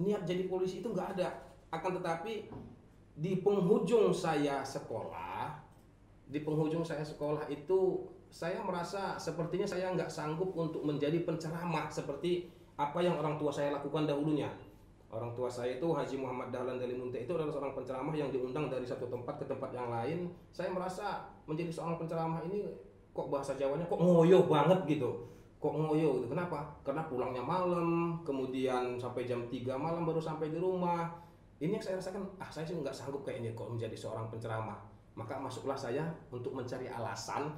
niat jadi polisi itu nggak ada. Akan tetapi di penghujung saya sekolah, itu saya merasa sepertinya saya nggak sanggup untuk menjadi penceramah seperti apa yang orang tua saya lakukan dahulunya. Orang tua saya itu Haji Muhammad Dahlan Dalimunte itu adalah seorang penceramah yang diundang dari satu tempat ke tempat yang lain. Saya merasa menjadi seorang penceramah ini kok bahasa Jawanya kok ngoyo banget gitu. Kok ngoyo gitu. Kenapa? Karena pulangnya malam, kemudian sampai jam 3 malam baru sampai di rumah. Ini yang saya rasakan, saya sih nggak sanggup kayaknya kok menjadi seorang penceramah. Maka masuklah saya untuk mencari alasan.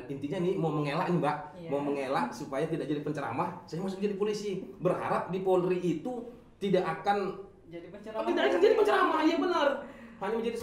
Intinya nih mau mengelak nih Mbak, mau mengelak supaya tidak jadi penceramah. Saya masuk jadi polisi. Berharap di Polri itu tidak akan jadi penceramah. Tidak akan jadi penceramah, iya benar. Hanya menjadi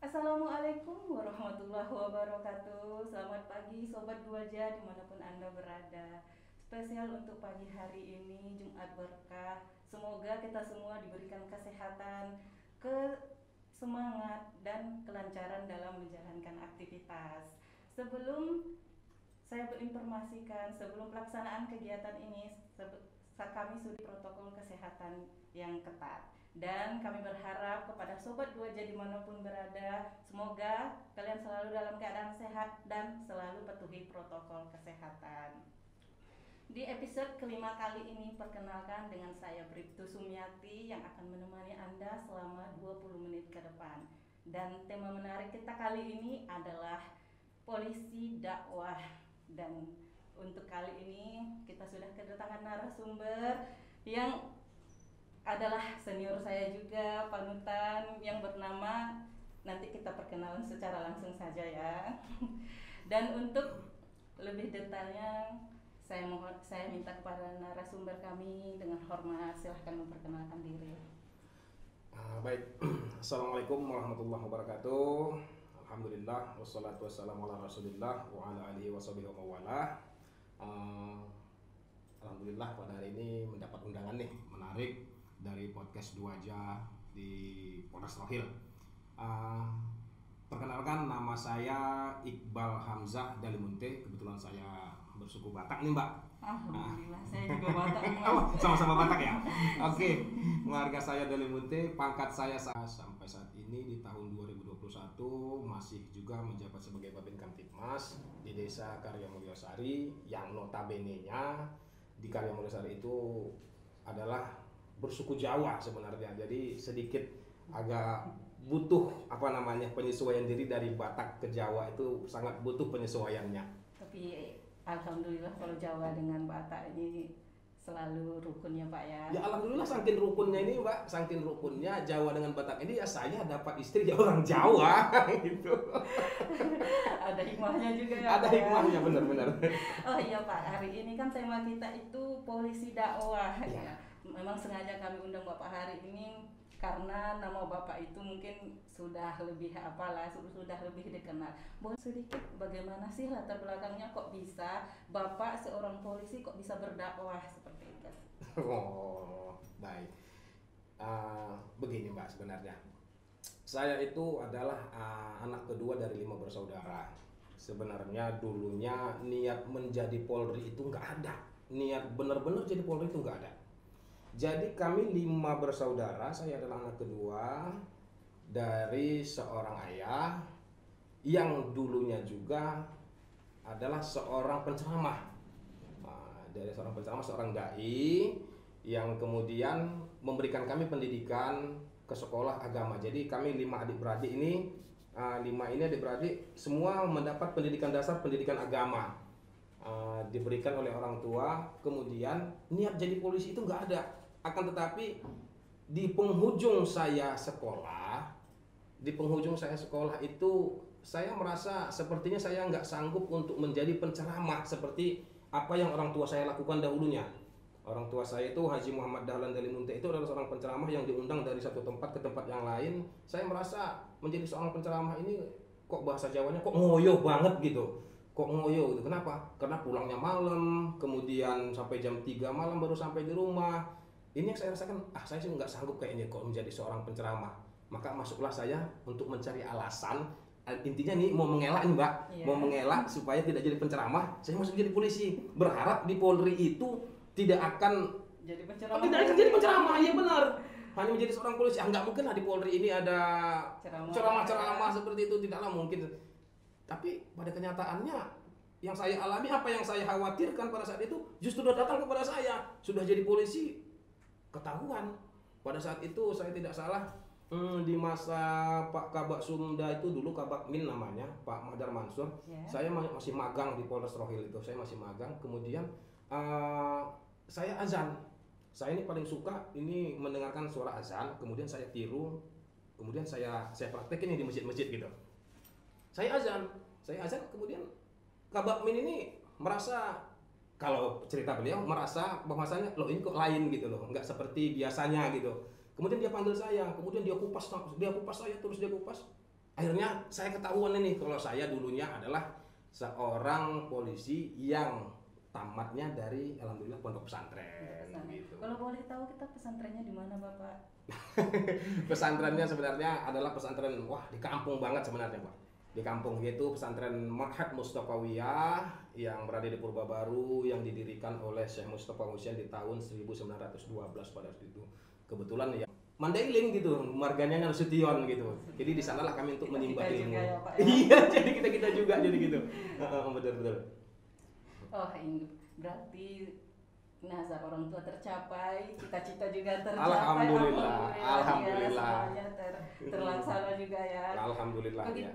Assalamualaikum warahmatullahi wabarakatuh. Selamat pagi Sobat Duaja dimanapun Anda berada. Spesial untuk pagi hari ini Jumat Berkah. Semoga kita semua diberikan kesehatan, semangat dan kelancaran dalam menjalankan aktivitas. Sebelum saya berinformasikan, sebelum pelaksanaan kegiatan ini kami sudah protokol kesehatan yang ketat. Dan kami berharap kepada Sobat Duaja dimanapun berada, semoga kalian selalu dalam keadaan sehat dan selalu patuhi protokol kesehatan. Di episode kelima kali ini, perkenalkan dengan saya Bribtu Sumiati yang akan menemani Anda selama 20 menit ke depan. Dan tema menarik kita kali ini adalah polisi dakwah. Dan untuk kali ini kita sudah kedatangan narasumber yang adalah senior saya juga, panutan yang bernama, nanti kita perkenalan secara langsung saja ya. Dan untuk lebih detailnya saya minta kepada narasumber kami dengan hormat, silahkan memperkenalkan diri. Baik, Assalamualaikum warahmatullahi wabarakatuh. Alhamdulillah, wassalatu wassalamu ala rasulillah wa ala alihi wa sahbihi wa wala. Alhamdulillah pada hari ini mendapat undangan nih menarik dari podcast Duaja di Polres Rohil. Perkenalkan, nama saya Iqbal Hamzah Dalimunte. Kebetulan saya bersuku Batak nih Mbak. Alhamdulillah, saya juga Batak. Sama-sama Batak ya. Oke, keluarga saya Dalimunte. Pangkat saya sampai saat ini di tahun 2021 masih juga menjabat sebagai Babin Kamtibmas di Desa Karya Mulyasari, yang notabene-nya di Karya Mulyasari itu adalah bersuku Jawa sebenarnya, jadi sedikit agak butuh penyesuaian diri dari Batak ke Jawa, itu sangat butuh penyesuaiannya. Tapi alhamdulillah kalau Jawa dengan Batak ini selalu rukun ya Pak ya. Ya alhamdulillah, saking rukunnya ini Mbak, saking rukunnya Jawa dengan Batak ini ya saya dapat istri ya orang Jawa gitu. Ada hikmahnya juga ya. Ada hikmahnya, benar-benar. Oh iya Pak, hari ini kan tema kita itu polisi dakwah Ya. Memang sengaja kami undang Bapak hari ini karena nama Bapak itu mungkin sudah lebih sudah lebih dikenal. Boleh sedikit bagaimana sih latar belakangnya kok bisa Bapak seorang polisi kok bisa berdakwah seperti itu? Oh, baik. Begini Mbak, sebenarnya saya itu adalah anak kedua dari 5 bersaudara. Sebenarnya dulunya niat menjadi Polri itu nggak ada. Niat benar-benar jadi Polri itu nggak ada. Jadi kami 5 bersaudara, saya adalah anak kedua dari seorang ayah yang dulunya juga adalah seorang penceramah. Dari seorang penceramah, seorang dai yang kemudian memberikan kami pendidikan ke sekolah agama. Jadi kami 5 adik-beradik ini, 5 ini adik-beradik semua mendapat pendidikan dasar, pendidikan agama. Diberikan oleh orang tua. Kemudian niat jadi polisi itu nggak ada. Akan tetapi di penghujung saya sekolah itu saya merasa sepertinya saya nggak sanggup untuk menjadi penceramah seperti apa yang orang tua saya lakukan dahulunya. Orang tua saya itu Haji Muhammad Dahlan Dalimunte itu adalah seorang penceramah yang diundang dari satu tempat ke tempat yang lain. Saya merasa menjadi seorang penceramah ini kok bahasa Jawanya kok ngoyo banget gitu. Kok ngoyo gitu. Kenapa? Karena pulangnya malam, kemudian sampai jam 3 malam baru sampai di rumah. Ini yang saya rasakan, saya sih nggak sanggup kayaknya kok menjadi seorang penceramah. Maka masuklah saya untuk mencari alasan. Intinya nih mau mengelak nih Mbak, mau mengelak supaya tidak jadi penceramah. Saya masuk jadi polisi, berharap di Polri itu tidak akan jadi penceramah. Tidak akan jadi penceramah, iya benar. Hanya menjadi seorang polisi. Nggak mungkin lah di Polri ini ada ceramah-ceramah seperti itu, tidaklah mungkin. Tapi pada kenyataannya yang saya alami, apa yang saya khawatirkan pada saat itu justru datang kepada saya. Sudah jadi polisi ketahuan. Pada saat itu saya tidak salah, di masa Pak Kabak Sumda itu dulu Kabak Min namanya, Pak Madar Mansur. Saya masih magang di Polres Rohil itu. Saya masih magang. Kemudian saya azan. Saya ini paling suka ini mendengarkan suara azan. Kemudian saya tiru. Kemudian saya praktekin ini di masjid-masjid gitu. Saya azan. Kemudian Kabak Min ini merasa, kalau cerita beliau merasa bahwasanya loh ini kok lain gitu loh, nggak seperti biasanya gitu. Kemudian dia panggil saya, kemudian dia kupas saya terus dia kupas. Akhirnya saya ketahuan ini kalau saya dulunya adalah seorang polisi yang tamatnya dari alhamdulillah pondok pesantren. Gitu. Kalau boleh tahu kita pesantrennya di mana Bapak? Pesantrennya sebenarnya adalah pesantren di kampung banget sebenarnya Pak. Di kampung, yaitu pesantren Ma'had Mustafawiyah yang berada di Purba Baru yang didirikan oleh Syekh Mustafa Husain di tahun 1912 pada waktu itu. Kebetulan ya Mandailing gitu, marganya Nasution gitu. Jadi di sanalah kami untuk menimba ilmu. Ya, Pak, ya? Iya, jadi kita juga jadi gitu. Betul. Oh, ini berarti nazar orang tua tercapai, cita-cita juga tercapai. Alhamdulillah. Semuanya terlaksana juga ya. Alhamdulillah ya.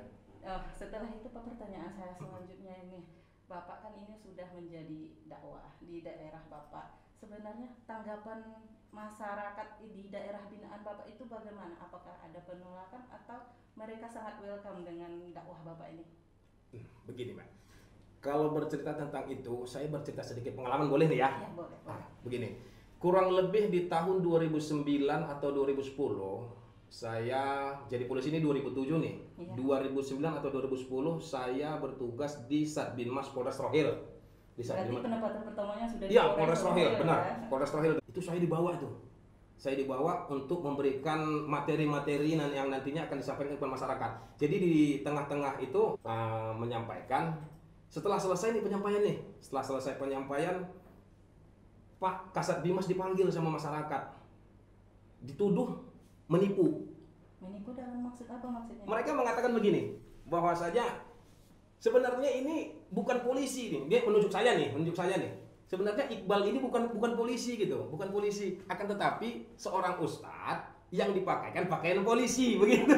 Setelah itu Pak, pertanyaan saya selanjutnya ini, Bapak kan ini sudah menjadi dakwah di daerah Bapak. Sebenarnya tanggapan masyarakat di daerah binaan Bapak itu bagaimana? Apakah ada penolakan atau mereka sangat welcome dengan dakwah Bapak ini? Begini Mbak, kalau bercerita tentang itu, saya bercerita sedikit pengalaman, boleh nih ya? Ya boleh. Begini, kurang lebih di tahun 2009 atau 2010, saya jadi polisi ini 2007 nih. Iya. 2009 atau 2010 saya bertugas di Satbinmas Polres Rohil. Berarti penempatan pertamanya sudah di Polres Rohil, benar. Ya? Polres Rohil. Itu saya dibawa itu. Saya dibawa untuk memberikan materi-materi yang nantinya akan disampaikan kepada masyarakat. Jadi di tengah-tengah itu menyampaikan. Setelah selesai penyampaian, Pak Kasat Bimas dipanggil sama masyarakat. Dituduh menipu dalam maksud apa maksudnya? Mereka mengatakan begini, bahwasanya sebenarnya ini bukan polisi nih. Dia menunjuk saya nih. Sebenarnya Iqbal ini bukan polisi gitu, bukan polisi. Akan tetapi seorang ustadz yang dipakaikan pakaian polisi begitu.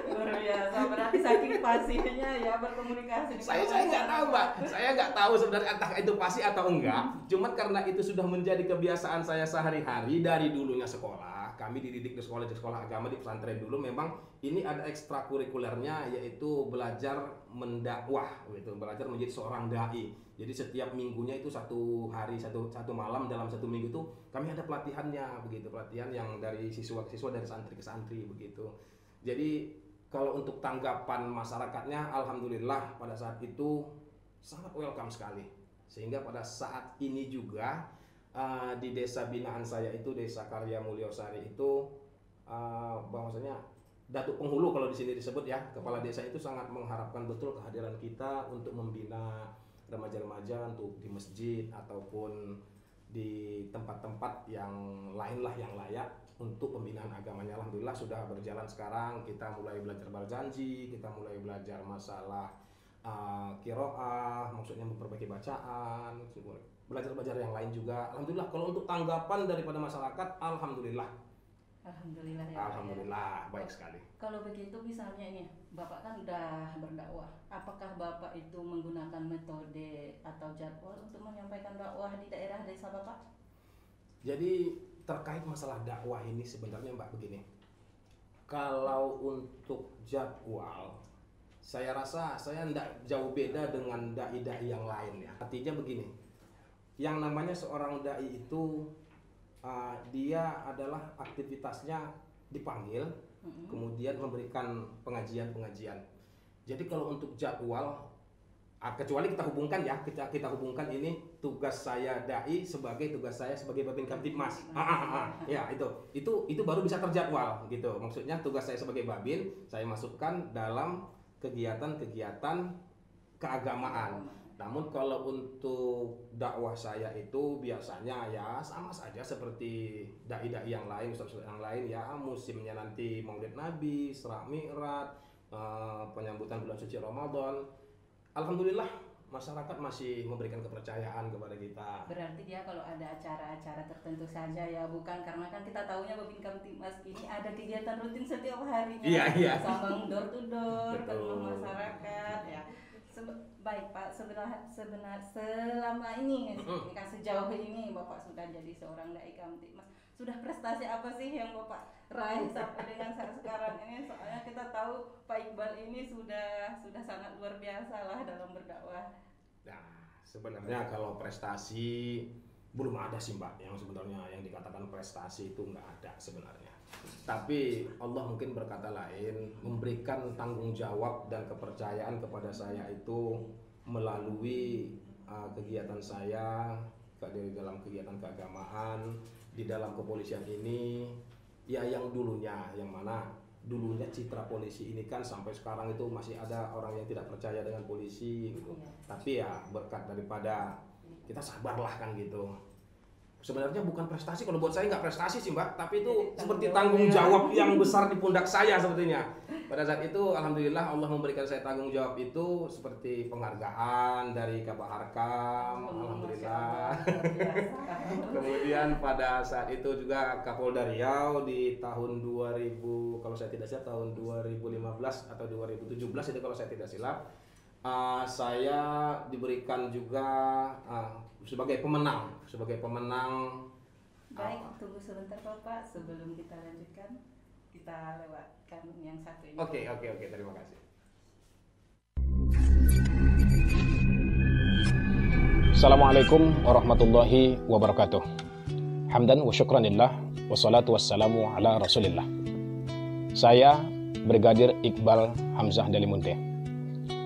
Luar biasa, berarti saking fasihnya ya berkomunikasi. Saya nggak tahu Mbak, saya nggak tahu sebenarnya entah itu pasti atau enggak. Cuman karena itu sudah menjadi kebiasaan saya sehari-hari dari dulunya sekolah. Kami dididik di sekolah agama di pesantren dulu. Memang ini ada ekstrakurikulernya, yaitu belajar mendakwah, gitu, belajar menjadi seorang dai. Jadi setiap minggunya itu satu hari satu malam dalam satu minggu itu kami ada pelatihannya, begitu, pelatihan yang dari siswa dari santri ke santri begitu. Jadi kalau untuk tanggapan masyarakatnya, alhamdulillah pada saat itu sangat welcome sekali. Sehingga pada saat ini juga di desa binaan saya itu, Desa Karya Mulyosari itu, bahwasanya Datuk Penghulu kalau di sini disebut ya, kepala desa itu sangat mengharapkan betul kehadiran kita untuk membina remaja-remaja untuk di masjid ataupun di tempat-tempat yang lain lah yang layak untuk pembinaan agamanya. Alhamdulillah sudah berjalan sekarang. Kita mulai belajar berjanji, kita mulai belajar masalah qiraah, maksudnya memperbaiki bacaan, belajar-belajar yang lain juga. Alhamdulillah. Kalau untuk tanggapan daripada masyarakat, alhamdulillah. Alhamdulillah ya. Alhamdulillah, baik sekali. Kalau begitu misalnya ini, Bapak kan udah berdakwah. Apakah Bapak itu menggunakan metode atau jadwal untuk menyampaikan dakwah di daerah desa Bapak? Jadi terkait masalah dakwah ini sebenarnya Mbak begini. Kalau untuk jadwal, saya rasa saya tidak jauh beda dengan dai-dai yang lain ya. Artinya begini, yang namanya seorang dai itu dia adalah aktivitasnya dipanggil, kemudian memberikan pengajian-pengajian. Jadi kalau untuk jadwal, kecuali kita hubungkan ya, kita hubungkan ini tugas saya dai sebagai tugas saya sebagai Babin Kamtibmas. Ya itu baru bisa terjadwal gitu. Maksudnya tugas saya sebagai Babin saya masukkan dalam kegiatan-kegiatan keagamaan. Namun kalau untuk dakwah saya itu biasanya ya sama saja seperti dai-dai yang lain, ustaz-ustaz yang lain ya, musimnya nanti Maulid Nabi, Isra Mi'raj, penyambutan bulan suci Ramadan. Alhamdulillah masyarakat masih memberikan kepercayaan kepada kita. Berarti dia kalau ada acara-acara tertentu saja ya, bukan karena kan kita tahunya Babin Kamtibmas ini ada kegiatan rutin setiap harinya. Iya. Sama door to door ke rumah masyarakat ya. Baik Pak, selama ini kan sejauh ini Bapak sudah jadi seorang dai Kamtibmas, sudah prestasi apa sih yang Bapak raih sampai dengan saat sekarang ini? Soalnya kita tahu Pak Iqbal ini sudah sangat luar biasa lah dalam berdakwah. Nah, sebenarnya kalau prestasi belum ada sih Mbak, yang sebenarnya yang dikatakan prestasi itu nggak ada sebenarnya. Tapi Allah mungkin berkata lain, memberikan tanggung jawab dan kepercayaan kepada saya itu melalui kegiatan saya di dalam kegiatan keagamaan, di dalam kepolisian ini, ya yang mana dulunya citra polisi ini kan sampai sekarang itu masih ada orang yang tidak percaya dengan polisi gitu. Tapi ya berkat daripada kita sabarlah kan gitu. Sebenarnya bukan prestasi, kalau buat saya nggak prestasi sih Mbak, tapi itu seperti tanggung jawab yang besar di pundak saya sepertinya. Pada saat itu alhamdulillah Allah memberikan saya tanggung jawab itu seperti penghargaan dari Kabak Harkam, alhamdulillah. Kemudian pada saat itu juga Kapolda Riau di tahun 2000, kalau saya tidak salah tahun 2015 atau 2017 itu kalau saya tidak silap, saya diberikan juga sebagai pemenang. Baik, tunggu sebentar Bapak, sebelum kita lanjutkan kita lewatkan yang satu ini. Oke, terima kasih. Assalamualaikum warahmatullahi wabarakatuh. Hamdan wa syukranillah wassalatu wassalamu ala rasulillah. Saya Brigadir Iqbal Hamzah Dalimunte.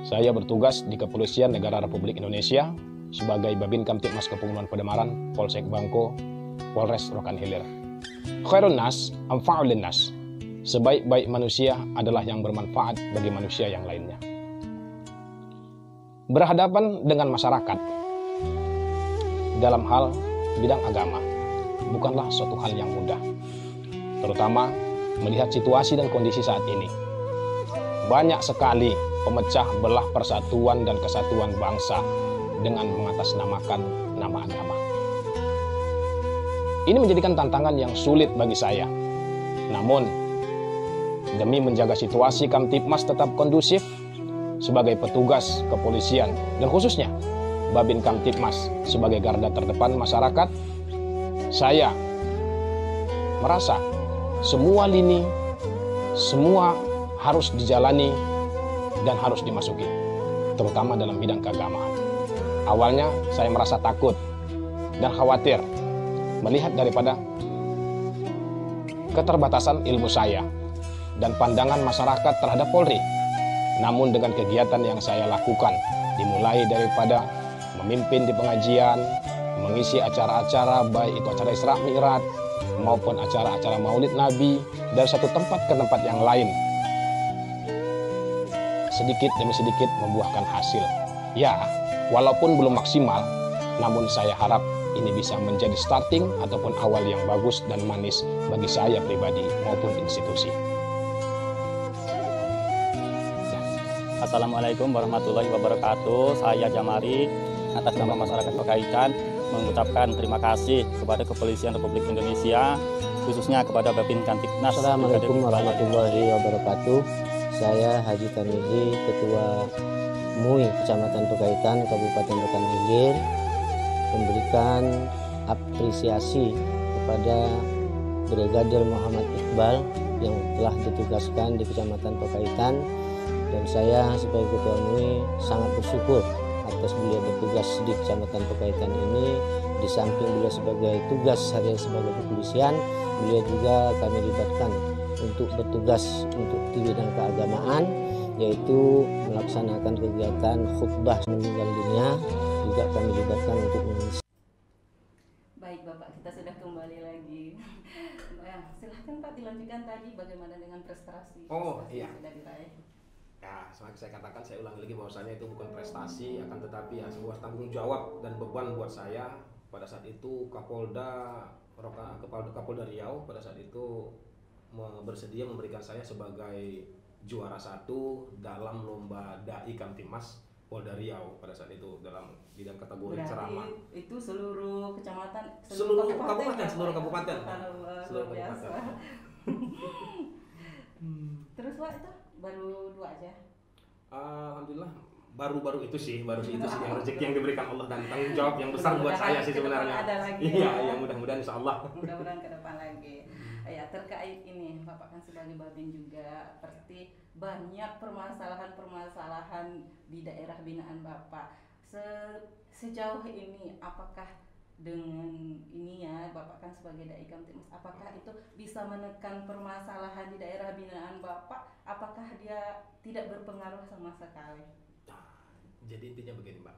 Saya bertugas di Kepolisian Negara Republik Indonesia sebagai Babin Kamtibmas Kepulauan Padamaran, Polsek Bangko, Polres Rokan Hilir. Khairun nas anfa'ul linnas. Sebaik-baik manusia adalah yang bermanfaat bagi manusia yang lainnya. Berhadapan dengan masyarakat dalam hal bidang agama bukanlah suatu hal yang mudah, terutama melihat situasi dan kondisi saat ini. Banyak sekali pemecah belah persatuan dan kesatuan bangsa dengan mengatasnamakan nama agama. Ini menjadikan tantangan yang sulit bagi saya. Namun, demi menjaga situasi Kamtibmas tetap kondusif sebagai petugas kepolisian dan khususnya Babin Kamtibmas sebagai garda terdepan masyarakat, saya merasa semua lini, semua harus dijalani dan harus dimasuki, terutama dalam bidang keagamaan. Awalnya saya merasa takut dan khawatir melihat daripada keterbatasan ilmu saya dan pandangan masyarakat terhadap Polri. Namun dengan kegiatan yang saya lakukan, dimulai daripada memimpin di pengajian, mengisi acara-acara baik itu acara Isra Mi'raj maupun acara-acara Maulid Nabi dari satu tempat ke tempat yang lain, sedikit demi sedikit membuahkan hasil. Ya, walaupun belum maksimal, namun saya harap ini bisa menjadi starting ataupun awal yang bagus dan manis bagi saya pribadi maupun institusi. Assalamualaikum warahmatullahi wabarakatuh. Saya Jamari atas nama masyarakat Pekaitan mengucapkan terima kasih kepada Kepolisian Republik Indonesia, khususnya kepada Babin Kamtibmas. Assalamualaikum warahmatullahi wabarakatuh. Saya Haji Tarmizi, Ketua MUI Kecamatan Pekaitan, Kabupaten Rokan Hilir, memberikan apresiasi kepada Brigadir Muhammad Iqbal yang telah ditugaskan di Kecamatan Pekaitan, dan saya sebagai Ketua MUI sangat bersyukur atas beliau bertugas di Kecamatan Pekaitan ini. Di samping beliau sebagai tugas harian sebagai kepolisian, beliau juga kami libatkan untuk bertugas untuk di bidang keagamaan, yaitu melaksanakan kegiatan khutbah meninggal dunia, juga kami libatkan untuk mengisi. Baik Bapak, kita sudah kembali lagi. Silahkan Pak dilanjutkan tadi bagaimana dengan prestasi Iya. yang sudah diraih. Ya, seperti saya katakan, saya ulangi lagi bahwasanya itu bukan prestasi, akan tetapi ya sebuah tanggung jawab dan beban buat saya. Pada saat itu Kapolda Riau pada saat itu bersedia memberikan saya sebagai juara 1 dalam lomba Dai Kamtibmas Polda Riau pada saat itu dalam bidang kategori Berarti ceramah. itu seluruh kecamatan, Seluruh ya, kabupaten. Pak? Seluruh kabupaten. Luar biasa. Terus Pak, itu baru 2 aja? Alhamdulillah baru itu sih yang rezeki yang diberikan Allah dan tanggung jawab yang besar buat saya sih sebenarnya. Ada lagi, Iya, ya. Mudah-mudahan insya Allah. Mudah-mudahan ke depan lagi. Ya, terkait ini Bapak kan sebagai Babin juga pasti banyak permasalahan di daerah binaan Bapak. Sejauh ini apakah dengan ini ya, Bapak kan sebagai Dai Kamtibmas, apakah itu bisa menekan permasalahan di daerah binaan Bapak? Apakah dia tidak berpengaruh sama sekali? Jadi intinya begini Mbak,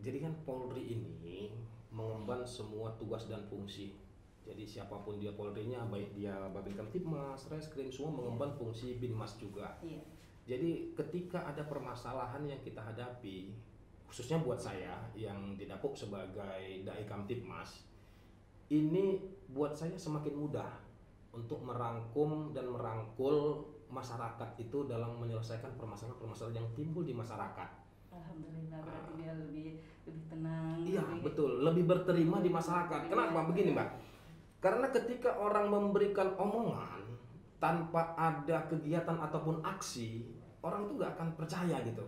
jadi kan Polri ini mengemban semua tugas dan fungsi. Jadi siapapun dia Polri-nya, baik dia Babin Kamtibmas, Reskrim, semua mengemban fungsi Binmas juga. Iya. Jadi ketika ada permasalahan yang kita hadapi, khususnya buat saya yang didapuk sebagai Dai Kamtibmas, ini buat saya semakin mudah untuk merangkum dan merangkul masyarakat itu dalam menyelesaikan permasalahan-permasalahan yang timbul di masyarakat. Alhamdulillah, berarti dia lebih tenang. Iya, betul, lebih berterima di masyarakat. Kenapa begini Mbak? Karena ketika orang memberikan omongan tanpa ada kegiatan ataupun aksi, orang itu nggak akan percaya gitu.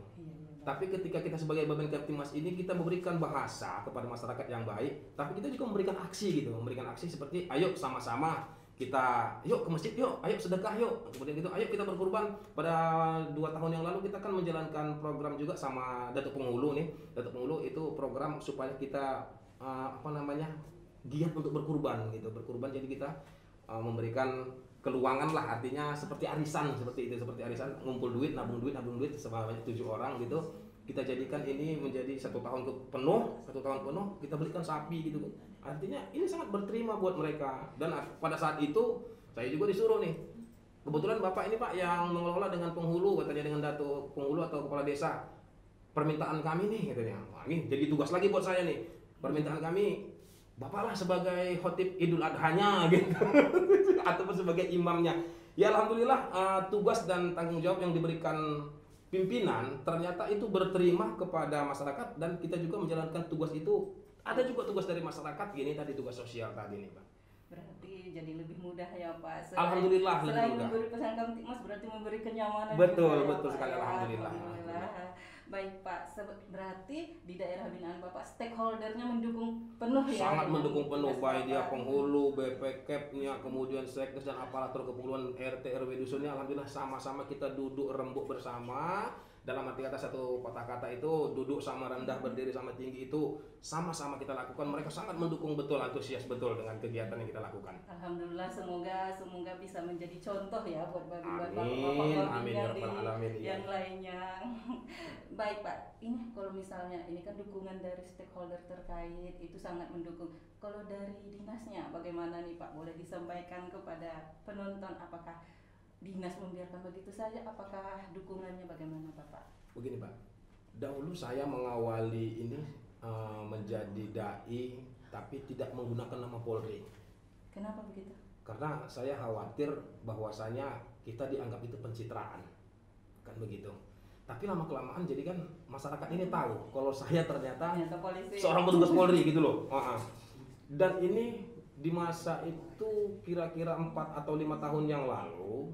Tapi ketika kita sebagai Babin Kamtibmas ini, kita memberikan bahasa kepada masyarakat yang baik, tapi kita juga memberikan aksi gitu, memberikan aksi seperti ayo sama-sama kita yuk ke masjid, yuk ayo sedekah, yuk kemudian gitu ayo kita berkurban. Pada 2 tahun yang lalu kita kan menjalankan program juga sama Datuk Penghulu nih. Datuk Penghulu itu program supaya kita giat untuk berkurban gitu, berkurban. Jadi kita memberikan keluangan lah, artinya seperti arisan, seperti ngumpul duit, nabung duit sebanyak 7 orang gitu. Kita jadikan ini menjadi 1 tahun penuh kita belikan sapi gitu. Artinya ini sangat berterima buat mereka. Dan pada saat itu saya juga disuruh nih, kebetulan Bapak ini Pak yang mengelola dengan penghulu, katanya dengan Datuk Penghulu atau kepala desa, permintaan kami nih katanya, wah ini jadi tugas lagi buat saya nih, permintaan kami Bapak lah sebagai khotib Idul Adhanya gitu ataupun sebagai imamnya. Ya Alhamdulillah tugas dan tanggung jawab yang diberikan pimpinan ternyata itu berterima kepada masyarakat, dan kita juga menjalankan tugas itu. Ada juga tugas dari masyarakat, gini tadi tugas sosial tadi nih Pak. Berarti jadi lebih mudah ya Pak. Alhamdulillah lebih selain mudah. memberi pesan Kamtibmas berarti memberi kenyamanan. Betul, juga, betul Pak, sekali, ya. alhamdulillah. Baik Pak, berarti di daerah binaan Bapak stakeholdernya mendukung penuh ya? Sangat mendukung penuh, tugas baik dia Bapak. penghulu, BPKP-nya, kemudian Sekdes dan aparatur kepulauan RT RW dusunnya. Alhamdulillah sama-sama kita duduk rembuk bersama. Dalam arti kata satu kata-kata itu, duduk sama rendah, berdiri sama tinggi itu sama-sama kita lakukan. Mereka sangat mendukung betul, antusias betul dengan kegiatan yang kita lakukan. Alhamdulillah, semoga bisa menjadi contoh ya buat bapak-bapak Amin, yang ya rabbal alamin. yang lainnya. Baik Pak, ini kalau misalnya ini kan dukungan dari stakeholder terkait itu sangat mendukung. Kalau dari dinasnya bagaimana nih Pak? Boleh disampaikan kepada penonton, apakah dinas membiarkan begitu saja? Apakah dukungannya bagaimana Bapak? Begini Pak, dahulu saya mengawali ini menjadi dai tapi tidak menggunakan nama Polri. Kenapa begitu? Karena saya khawatir bahwasanya kita dianggap itu pencitraan, kan begitu. Tapi lama-kelamaan jadi kan masyarakat ini tahu kalau saya ternyata polisi. seorang petugas Polri gitu loh. Dan ini di masa itu kira-kira 4 atau 5 tahun yang lalu,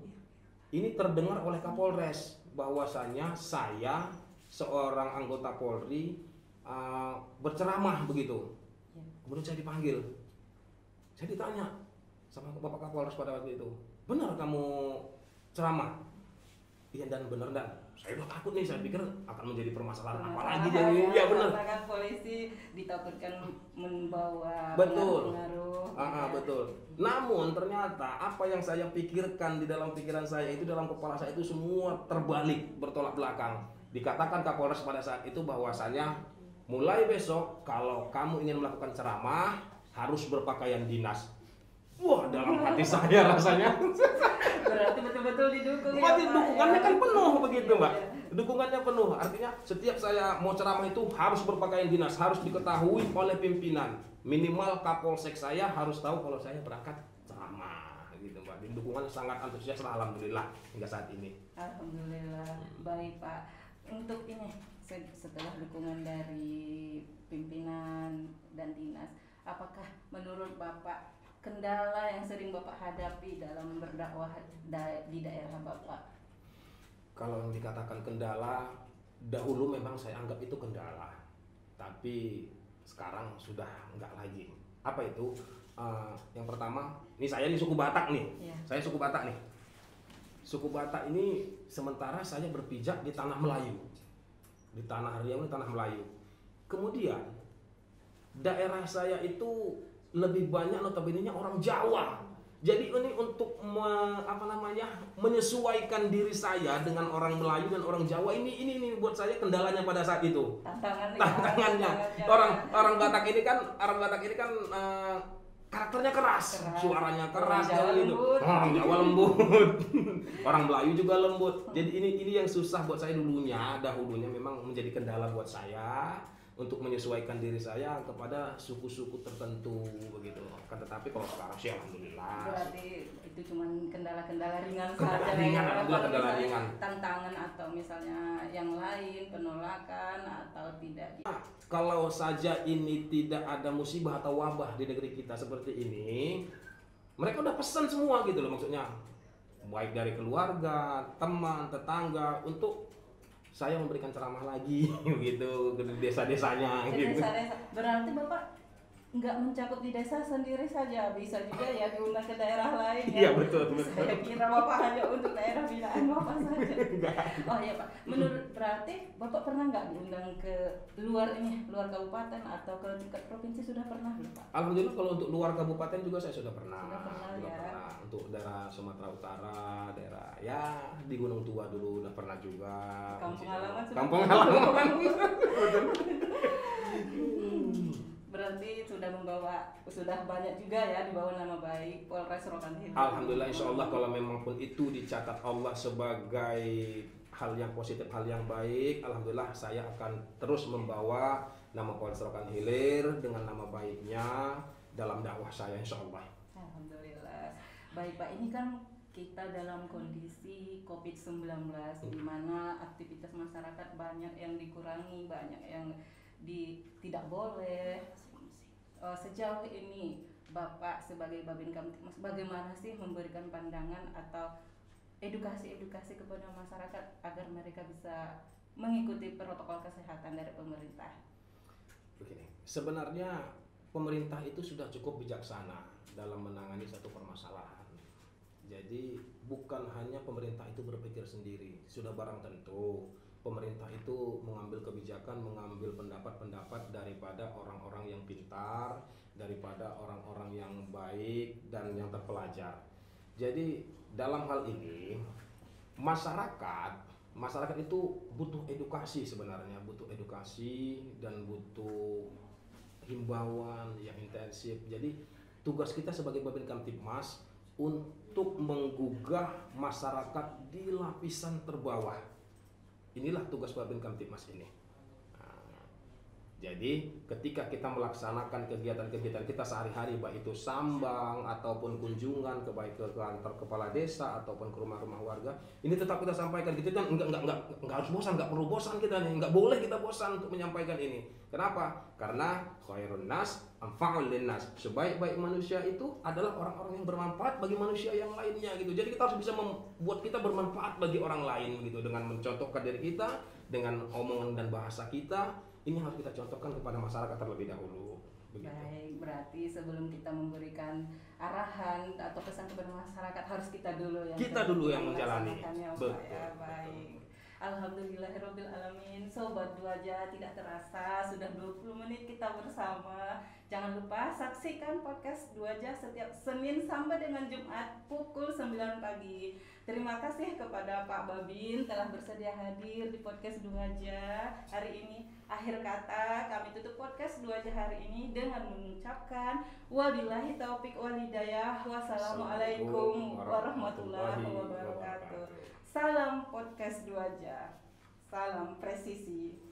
ini terdengar oleh Kapolres bahwasanya saya seorang anggota Polri berceramah begitu. Kemudian saya dipanggil, saya ditanya sama Bapak Kapolres pada waktu itu, benar kamu ceramah? Iya dan benar dan saya udah takut nih, saya pikir akan menjadi permasalahan apa lagi dia. Iya benar. Kan polisi ditakutkan membawa betul. pengaruh. Betul. Namun ternyata apa yang saya pikirkan di dalam pikiran saya itu, dalam kepala saya itu semua terbalik, bertolak belakang. Dikatakan Kapolres pada saat itu bahwasanya mulai besok kalau kamu ingin melakukan ceramah harus berpakaian dinas. Wah, dalam hati saya rasanya. Berarti betul-betul didukung. Berarti dukungannya kan penuh begitu, Mbak. Dukungannya penuh. Artinya setiap saya mau ceramah itu harus berpakaian dinas, harus diketahui oleh pimpinan. Minimal Kapolsek saya harus tahu kalau saya berangkat ceramah gitu, Mbak. Dan dukungannya sangat antusias, alhamdulillah hingga saat ini. Alhamdulillah. Baik, Pak. Untuk ini setelah dukungan dari pimpinan dan dinas, apakah menurut Bapak kendala yang sering Bapak hadapi dalam berdakwah di daerah Bapak? Kalau yang dikatakan kendala, dahulu memang saya anggap itu kendala, tapi sekarang sudah enggak lagi. Apa itu? Yang pertama, ini saya di suku Batak nih. Saya suku Batak nih. Suku Batak ini sementara saya berpijak di tanah Melayu, di tanah Riau, di tanah Melayu. Kemudian daerah saya itu lebih banyak notabene-nya orang Jawa. Jadi ini untuk menyesuaikan diri saya dengan orang Melayu dan orang Jawa, ini buat saya kendalanya pada saat itu. Tantangannya. Orang Batak ini kan karakternya keras, suaranya keras gitu. Orang Jawa lembut. Orang Melayu juga lembut. Jadi ini yang susah buat saya dahulunya memang menjadi kendala buat saya untuk menyesuaikan diri saya kepada suku-suku tertentu begitu. Kan tetapi kalau sekarang sih alhamdulillah. Berarti itu cuma kendala-kendala ringan saja. Kendala ringan. Tantangan atau misalnya yang lain, penolakan atau tidak. Kalau saja ini tidak ada musibah atau wabah di negeri kita seperti ini, mereka udah pesan semua gitu loh, maksudnya baik dari keluarga, teman, tetangga untuk saya memberikan ceramah lagi gitu ke desa-desanya gitu. Desa-desa. Berarti Bapak nggak mencakup di desa sendiri saja, bisa juga ya diundang ke daerah lain ya? Iya betul. Saya kira Bapak hanya untuk daerah binaan Bapak saja. Oh iya Pak, berarti Bapak pernah nggak diundang ke luar kabupaten atau ke tingkat provinsi, sudah pernah belum Pak? Alhamdulillah kalau untuk luar kabupaten juga saya sudah pernah. Sudah pernah. Untuk daerah Sumatera Utara, daerah ya di Gunung Tua dulu udah pernah juga. Kampung halaman. Berarti sudah banyak juga ya dibawa nama baik Polres Rokan Hilir. Alhamdulillah, insya Allah kalau memang pun itu dicatat Allah sebagai hal yang positif, hal yang baik, alhamdulillah saya akan terus membawa nama Polres Rokan Hilir dengan nama baiknya dalam dakwah saya, insya Allah. Alhamdulillah. Baik Pak, ini kan kita dalam kondisi COVID-19 di mana aktivitas masyarakat banyak yang dikurangi, banyak yang tidak boleh. Sejauh ini Bapak sebagai Babin Kamtipmas bagaimana sih memberikan pandangan atau edukasi kepada masyarakat agar mereka bisa mengikuti protokol kesehatan dari pemerintah? Begini, sebenarnya pemerintah itu sudah cukup bijaksana dalam menangani satu permasalahan. Jadi bukan hanya pemerintah itu berpikir sendiri, sudah barang tentu pemerintah itu mengambil kebijakan, mengambil pendapat-pendapat daripada orang-orang yang pintar, daripada orang-orang yang baik dan yang terpelajar. Jadi dalam hal ini masyarakat itu butuh edukasi sebenarnya, butuh edukasi dan butuh himbauan yang intensif. Jadi tugas kita sebagai Babin Kamtipmas untuk menggugah masyarakat di lapisan terbawah. Inilah tugas Babin Kamtipmas ini. Jadi ketika kita melaksanakan kegiatan-kegiatan kita sehari-hari, baik itu sambang ataupun kunjungan baik ke kantor kepala desa ataupun ke rumah-rumah warga, ini tetap kita sampaikan gitu kan, enggak harus bosan, enggak perlu bosan kita nih, enggak boleh kita bosan untuk menyampaikan ini. Kenapa? Karena khairun nas anfa'ul linnas. Sebaik-baik manusia itu adalah orang-orang yang bermanfaat bagi manusia yang lainnya gitu. Jadi kita harus bisa membuat kita bermanfaat bagi orang lain gitu, dengan mencontohkan diri kita, dengan omongan dan bahasa kita. Ini harus kita contohkan kepada masyarakat terlebih dahulu. Begitu. Baik, berarti sebelum kita memberikan arahan atau pesan kepada masyarakat harus kita dulu yang menjalani. Betul. Ya, baik. Alhamdulillahirabbil alamin. Sobat Duaja, tidak terasa sudah 20 menit kita bersama. Jangan lupa saksikan podcast Duaja setiap Senin sampai dengan Jumat pukul 9 pagi. Terima kasih kepada Pak Babin telah bersedia hadir di podcast Duaja hari ini. Akhir kata, kami tutup podcast Duaja hari ini dengan mengucapkan wabillahi taufik wal hidayah. Wassalamualaikum warahmatullahi wabarakatuh. Salam podcast Duaja. Salam presisi.